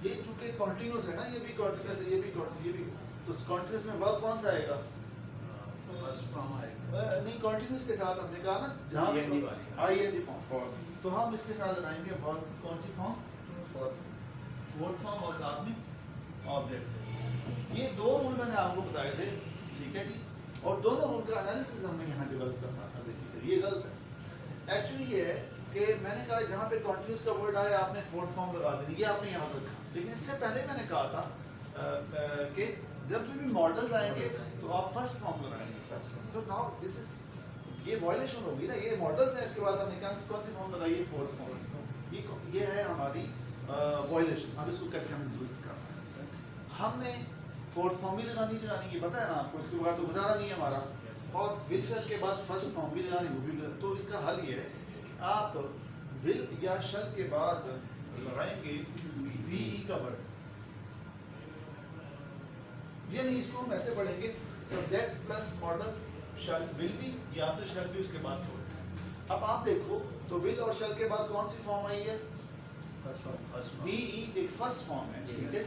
ये चूँकि कॉन्टिन्यूस है ना, ये भी कॉन्टिन्यूस है, ये भी तो कॉन्टिन्यूस में वर्ब कौन सा आएगा, फर्स्ट फॉर्म आएगा नहीं कॉन्टिन्यूस के साथ हमने कहा ना जहाँ ING वाली। ING फॉर्म, तो हम इसके साथ लगाएंगे वर्ब कौन सी फॉर्म, फोर्थ फॉर्म, और साथ में ऑब्जेक्ट। ये दो रूल मैंने आपको बताए थे, ठीक है जी, और दोनों रूल का एनालिसिस हमने यहाँ डेवलप करना था। बेसिकली ये गलत है, एक्चुअली ये है कि मैंने कहा जहाँ पे कॉन्टिन्यूस का वर्ड आया आपने फोर्थ फॉर्म लगा देनी, ये आपने याद रखा, लेकिन इससे पहले मैंने कहा था कि जब भी मॉडल्स आएंगे तो आप फर्स्ट फॉर्म लगाएंगे। तो नाउ दिस इज, ये वायलेशन होगी ना, ये मॉडल्स हैं, इसके बाद हमने कौन सी फॉर्म लगाई है, फोर्थ फॉर्म, ये है हमारी वायलेशन। अब इसको कैसे हम दुरुस्त करना है, हमने फोर्थ फॉर्म भी लगानी ये पता है ना आपको, इसके बाद तो गुजारा नहीं है हमारा, और विल शल के बाद फर्स्ट फॉर्म भी लगानी वो भी। तो इसका हल ये है कि आप विल या शल के बाद लगाएंगे बी का वर्ड, यानी इसको हम ऐसे पढ़ेंगे subject plus models shall will be, या फिर शल बी उसके बाद फोर्थ। अब आप देखो तो विल और शल के बाद कौन सी फॉर्म आई है, बी ई, एक फर्स्ट फॉर्म है, ठीक है,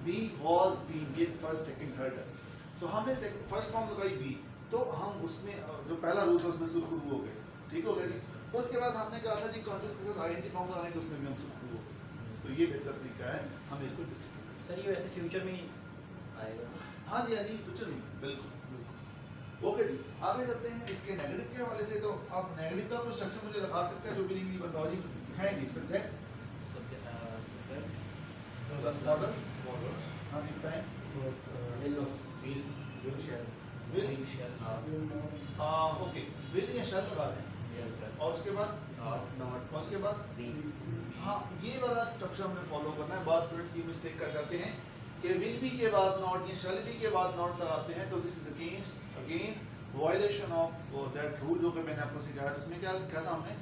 बी वॉज बी, ये फर्स्ट सेकंड थर्ड है, तो हमने फर्स्ट फॉर्म लगाई बी, तो हम उसमें जो पहला रूल था उसमें शुरू हो गए, ठीक हो गया जी। तो उसके बाद हमने कहा था जी कंटिन्यूस के साथ ING फॉर्म लगाने, तो उसमें भी हम शुरू हो गए, तो ये बेहतर तरीका है, हम इसको जस्टिफाई। सर ये वैसे फ्यूचर में ही आएगा, हाँ जी, हाँ जी, फ्यूचर में बिल्कुल। ओके जी, आगे चलते हैं इसके नेगेटिव के हवाले से। तो आप नेगेटिव का कुछ स्ट्रक्चर मुझे लगा सकते हैं जो भी नहीं बंदौरी दिखाएंगे, सब्जेक्ट प्लस मॉडल्स, हाँ जी बताएं, ओके विल या शल लगा दें, और उसके बाद हाँ ये वाला स्ट्रक्चर हमें फॉलो करना है। बाद स्टूडेंट्स ये मिस्टेक कर जाते हैं कि विल बी के बाद नॉट या शैल बी के बाद नॉट लगाते हैं, तो this is again violation of that rule जो कि मैंने आपको सिखाया। उसमें क्या लिखा था हमने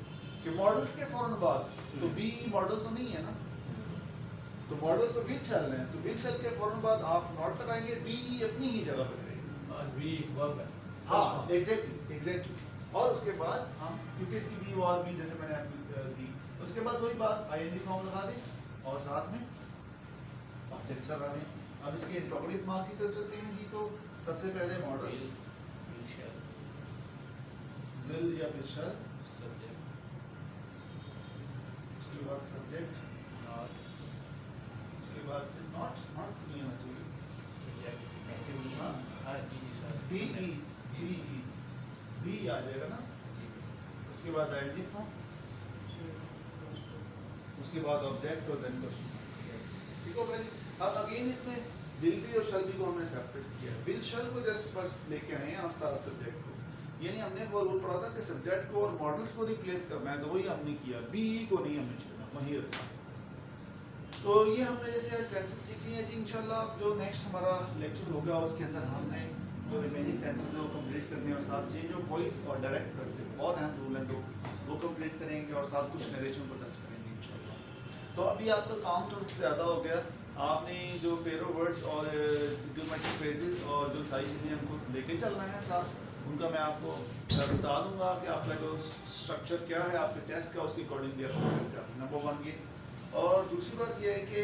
कि मॉडल्स के फौरन बाद, तो बी मॉडल तो नहीं है ना, तो मॉडल्स तो विल शैल हैं, तो विल शैल के फौरन बाद आप नॉट लगाएंगे, बी अपनी ही जगह पर रहेगी। हाँ एग्जैक्टली, और उसके बाद हम क्योंकि इसकी बी वॉज बी जैसे मैंने आपको दी, उसके बाद वही बात ING फॉर्म लगा दें और साथ में ऑब्जेक्ट लगा दें। अब इसके इंट्रोगेटिव मार्क की तरफ चलते हैं जी। तो सबसे पहले मॉडल्स विल या फिर शैल, उसके बाद सब्जेक्ट, उसके बाद नॉट नहीं आना चाहिए, बी आ जाएगा ना, उसके बाद ING फॉर्म, उसके बाद ऑब्जेक्ट और देन क्वेश्चन, ठीक हो गया जी। अब अगेन इसमें विल बी और शैल बी को हमने सेपरेट किया, विल शैल को जस्ट फर्स्ट लेके आए हैं और साथ सब्जेक्ट को, यानी हमने वो रूल पढ़ा था कि सब्जेक्ट को और मॉडल्स को रिप्लेस करना है, तो वही हमने किया, बी को नहीं हमने छोड़ा, वहीं रखा। तो ये हमने जैसे टेंसेस सीख लिए हैं जी। इंशाल्लाह जो नेक्स्ट हमारा लेक्चर होगा उसके अंदर हमने जो रिमेनिंग टेंसेस है वो कंप्लीट करने हैं, और साथ चेंज ऑफ वॉइस और डायरेक्ट वर्सेस बहुत अहम रूल है, तो वो कंप्लीट करेंगे और साथ कुछ नरेशन को टच करेंगे इंशाल्लाह। तो अभी आपका काम थोड़ा ज़्यादा हो गया, आपने जो पेरो वर्ड्स और इडियोमैटिक फ्रेजेस और जो सारी चीज़ें हमको लेके चलना है साथ, उनका मैं आपको बता दूंगा कि आपका जो स्ट्रक्चर क्या है आपके टेस्ट का, उसके अकॉर्डिंगली आपको नंबर 1 ये। और दूसरी बात ये है कि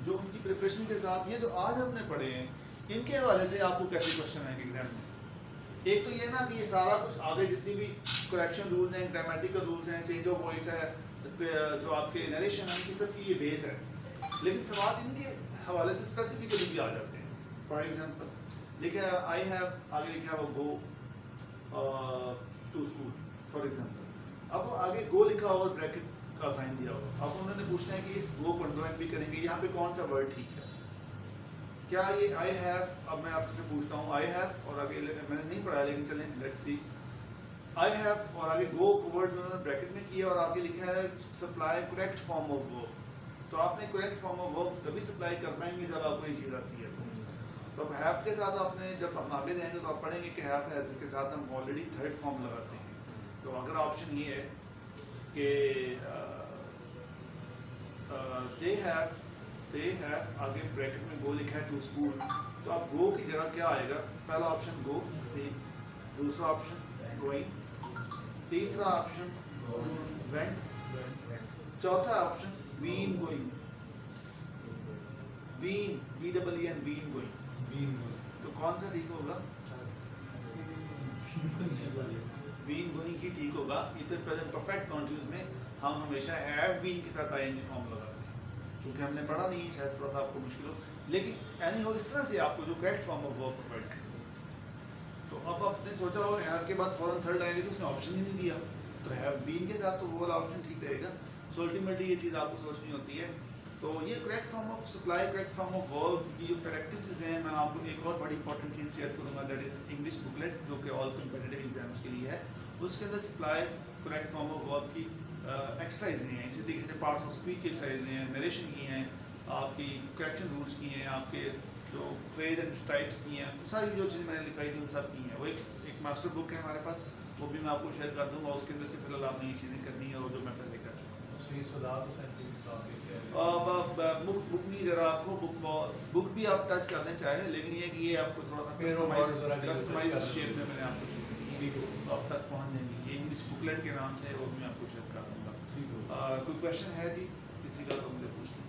जो उनकी प्रिपरेशन के साथ ये जो आज हमने पढ़े हैं इनके हवाले से आपको कैसे क्वेश्चन आएंगे एग्जाम में। एक तो ये ना कि ये सारा कुछ आगे जितनी भी करेक्शन रूल्स हैं, ग्रामेटिकल रूल्स हैं, चेंज ऑफ वॉइस है, जो आपके नरेशन है, इनकी सब की ये बेस है, लेकिन सवाल इनके हवाले से स्पेसिफिकली भी आ जाते हैं। फॉर एग्जांपल लिखा है आई हैव, आगे लिखा है वो go to school for example. अब आगे गो लिखा हो और ब्रैकेट का साइन दिया होगा, अब उन्होंने पूछना है कि इस गो को अंडरलाइन भी करेंगे, यहाँ पे कौन सा वर्ड ठीक है, क्या ये आई हैव। अब मैं आपसे पूछता हूँ आई हैव और आगे मैंने नहीं पढ़ा लेकिन चलें लेट्स सी, आई हैव और आगे गो वर्ड उन्होंने ब्रैकेट में किया और आगे लिखा है supply correct form of verb. तो आपने करेक्ट फॉर्म ऑफ वर्ब तभी सप्लाई कर पाएंगे जब आपको ये चीज़ आती है। तो अब हैव के साथ आपने जब हम आगे जाएंगे तो आप पढ़ेंगे कि हैव हैज के साथ हम ऑलरेडी थर्ड फॉर्म लगाते हैं। तो अगर ऑप्शन ये है कि दे हैव आगे ब्रैकेट में गो लिखा है टू स्कूल, तो आप गो की जगह क्या आएगा, पहला ऑप्शन गो सी, दूसरा ऑप्शन गोइंग, तीसरा ऑप्शन वेंट, चौथा option been going, been BEEN been going. तो कौन सा ठीक होगा, बीन गोइंग ही ठीक होगा। इधर प्रेजेंट परफेक्ट कॉन्टिन्यूस में हम हमेशा हैव बीन के साथ आईएनजी फॉर्म लगाते हैं, क्योंकि हमने पढ़ा नहीं है, शायद थोड़ा सा आपको मुश्किल हो, लेकिन एनी हो इस तरह से आपको जो correct form of verb provide करें। तो अब आपने सोचा हो हैव के बाद फौरन थर्ड लाइन, लेकिन उसने ऑप्शन ही नहीं दिया, तो हैव बीन के साथ तो वो वाला ऑप्शन ठीक रहेगा। सो अल्टीमेटली ये चीज़ आपको सोचनी होती है। तो ये correct form of supply, correct form of verb की जो प्रैक्टिसेस हैं, मैं आपको एक और बड़ी इंपॉर्टेंट चीज़ शेयर करूंगा, दैट इज इंग्लिश बुकलेट जो कि ऑल कॉम्पिटिटिव एग्जाम्स के लिए है। उसके अंदर supply correct form of verb की एक्सरसाइजें हैं, इसी तरीके से पार्ट्स ऑफ स्पीच की एक्सरसाइजें हैं, नरेशन की हैं, आपकी करेक्शन रूल्स की हैं, आपके जो फ्रेज एंड टाइप्स की हैं, सारी जो चीज़ें मैंने लिखाई थी उन सब की हैं। वो एक मास्टर बुक है हमारे पास, वो भी मैं आपको शेयर कर दूंगा। उसके अंदर से फिलहाल आपने ये चीज़ें करनी है और जो मैं पहले कर चुका हूँ। उसकी सुधार तो साइंटिफिक टॉपिक है। बुक नहीं जरा आपको बुक भी आप टच करने चाहे, लेकिन ये कि ये आपको थोड़ा सा कस्टमाइज्ड शेप में मैंने आपको अब तक पहुंच जाएंगी। ये इंग्लिश बुकलेट के नाम से वो भी मैं आपको शेयर कर दूंगा। कोई क्वेश्चन है जी किसी का तो मुझे पूछ लो।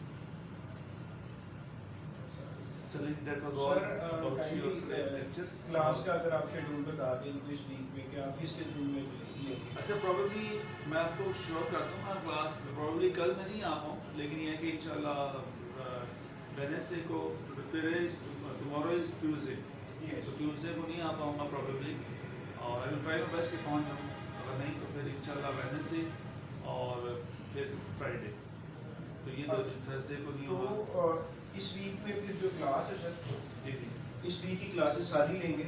चलिए that was all about your lecture. Class का अगर आप शेड्यूल बता दें दिस वीक में कि आप किस शेड्यूल में लेंगे। अच्छा प्रोबेबली मैं आपको श्योर कर दूंगा क्लास प्रोबेबली कल मैं नहीं आ पाऊँ, लेकिन ये कि इंशाल्लाह वेडनेसडे को टुमारो इज ट्यूसडे, तो ट्यूसडे को नहीं आ पाऊँगा प्रोबेबली, और I will try my best कि पहुँच जाऊँ, अगर नहीं तो फिर इंशाल्लाह वेडनेसडे और फिर फ्राइडे, तो ये दो थर्सडे को नहीं होगा। तो इस वीक में फिर जो क्लास है सर, जी जी इस वीक की क्लासेस सारी लेंगे।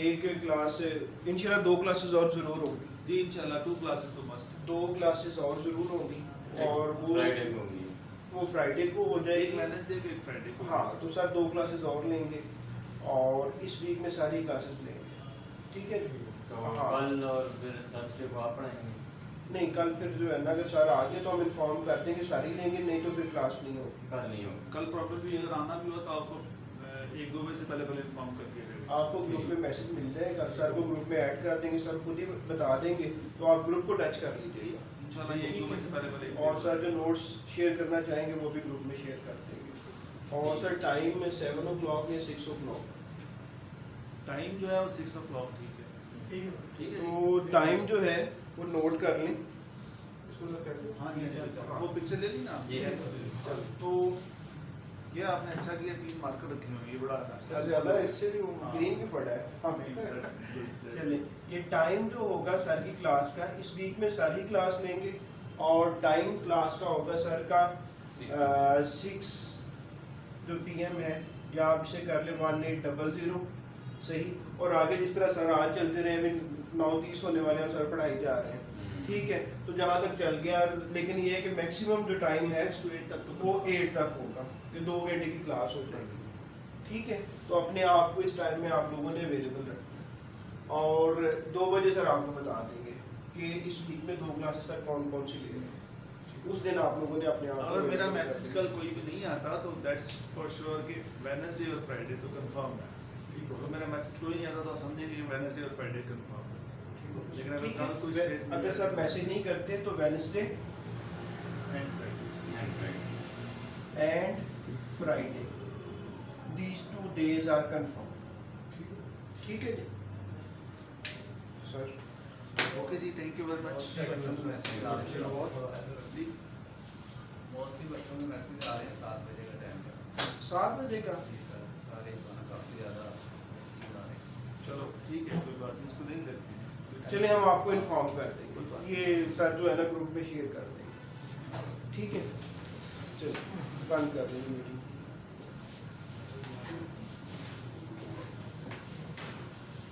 एक क्लास इंशाल्लाह 2 क्लासेस और ज़रूर होंगी, जी इंशाल्लाह 2 क्लासेस तो मस्ट 2 क्लासेस और ज़रूर होंगी, और वो फ्राइडे को होगी। वो फ्राइडे को हो एक जाएगी। वेडनेसडे को एक फ्राइडे को। हाँ, तो सर 2 क्लासेस और लेंगे और इस वीक में सारी क्लासेस लेंगे, ठीक है जी। तो हाँ। कल और फिर थर्सडे को आप पढ़ाएंगे। नहीं, कल फिर जो है ना अगर सर आ गए तो हम इन्फॉर्म कर देंगे सारी लेंगे, नहीं तो फिर क्लास नहीं होगी। कल नहीं होगा। कल प्रॉब्लली अगर आना भी हो तो आपको 1-2 बजे से पहले इन्फॉर्म करके देंगे। आपको ग्रुप में मैसेज मिल जाएगा, सर को ग्रुप में ऐड कर देंगे, सर खुद ही बता देंगे, तो आप ग्रुप को टच कर लीजिएगा। इंशाल्लाह ये 1-2 बजे से पहले और सर जो नोट्स शेयर करना चाहेंगे वो भी ग्रुप में शेयर कर देंगे। और सर टाइम में 7 o'clock या 6 o'clock। टाइम जो है वो 6 o'clock ठीक है। ठीक है तो टाइम जो है वो नोट कर लें। इसको सर कर दें। हाँ जी वो पिक्चर ले ली ना। ये है। तो ये आपने अच्छा किया 3 मार्कर रखे हुए हैं, ये बड़ा सर ज़्यादा इससे भी ग्रीन भी पड़ा है। हाँ चलिए, ये टाइम जो होगा सर की क्लास का, इस वीक में सारी क्लास लेंगे, और टाइम क्लास का होगा सर का 6 जो PM है, या आप इसे कर ले 1800 सही। और आगे जिस तरह सर आज चलते रहे, अभी 9:30 होने वाले हैं, सर पढ़ाई जा रहे हैं, ठीक है। तो जहाँ तक चल गया, लेकिन ये है कि मैक्सिमम जो टाइम है 6 to 8 तक तो वो 8 तक होगा, कि 2 घंटे की क्लास हो जाएगी, ठीक है। तो अपने आप को इस टाइम में आप लोगों ने अवेलेबल रखना, और 2 बजे सर आपको बता देंगे कि इस वीक में 2 क्लासेस सर कौन कौन सी ले रहे हैं। उस दिन आप लोगों ने अपने आप को अगर मेरा available मैसेज रखना। कल कोई भी नहीं आता तो दैट्स फॉर श्योर कि वेडनेसडे और फ्राइडे तो कंफर्म है। तो मेरा मैसेज कोई नहीं आता तो आप समझेंगे कि वेडनेसडे और फ्राइडे कंफर्म है। लेकिन अगर ठीक कल कोई है स्पेस अगर सर मैसेज नहीं करते तो Wednesday and Friday and Friday these 2 days are confirm ठीक है जी सर ओके जी, thank you very much. Message आ रहे हैं जी मोस्टली बच्चों में मैसेज आ रहे हैं 7 बजे का टाइम पे 7 बजे का जी सर सारे इस बार काफ़ी ज़्यादा मैसेज आ रहे हैं चलो ठीक है, कोई बात नहीं, इसको देख लेते हैं। चलिए हम आपको इन्फॉर्म कर देंगे ये सर जो है ना ग्रुप में शेयर कर देंगे ठीक है चलो बंद कर देंगे मीटिंग